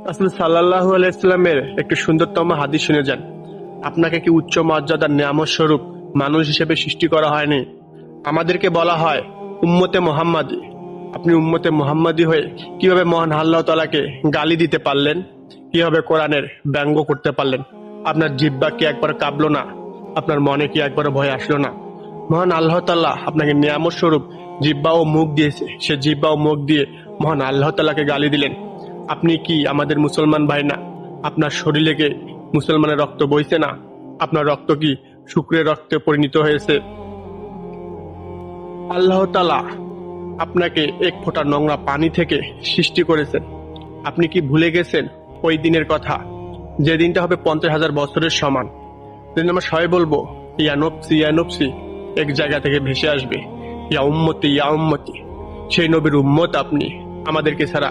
রাসূল সাল্লাল্লাহু আলাইহি ওয়াসাল্লামের একটি সুন্দরতম হাদিস শুনে যান। আপনাকে কি উচ্চ মর্যাদার নিয়ামত স্বরূপ মানুষ হিসেবে সৃষ্টি করা হয়নি? আমাদেরকে বলা হয় উম্মতে মুহাম্মাদি। আপনি উম্মতে মুহাম্মাদি হয়ে কিভাবে মহান আল্লাহ তাআলাকে গালি দিতে পারলেন? কিভাবে কোরআনের ব্যঙ্গ করতে পারলেন? আপনার জিহ্বা কি একবার কাঁপলো না? আপনার মনে কি একবার ভয় আসলো না? মহান আল্লাহ তাআলা আপনাকে নিয়ামত স্বরূপ জিহ্বা ও মুখ দিয়েছে, সে জিহ্বা ও মুখ দিয়ে মহান আল্লাহ তাআলাকে গালি দিলেন। আপনি কি আমাদের মুসলমান ভাই না? আপনার শরীরে কি মুসলমানের রক্ত বইছে না? আপনার রক্ত কি শুক্রের রক্তে পরিণত হয়েছে? আল্লাহ তাআলা আপনাকে এক ফোঁটা নোংরা পানি থেকে সৃষ্টি করেছেন। আপনি কি ভুলে গেছেন ওই দিনের কথা, যে দিনটা হবে 50,000 বছরের সমান? যেদিন আমরা সবাই বলবো ইয়া নফসি ইয়া নফসি, এক জায়গা থেকে ভেসে আসবে ইয়া উম্মতি ইয়া উম্মতি। সেই নবীর উম্মত আপনি। আমাদেরকে ছাড়া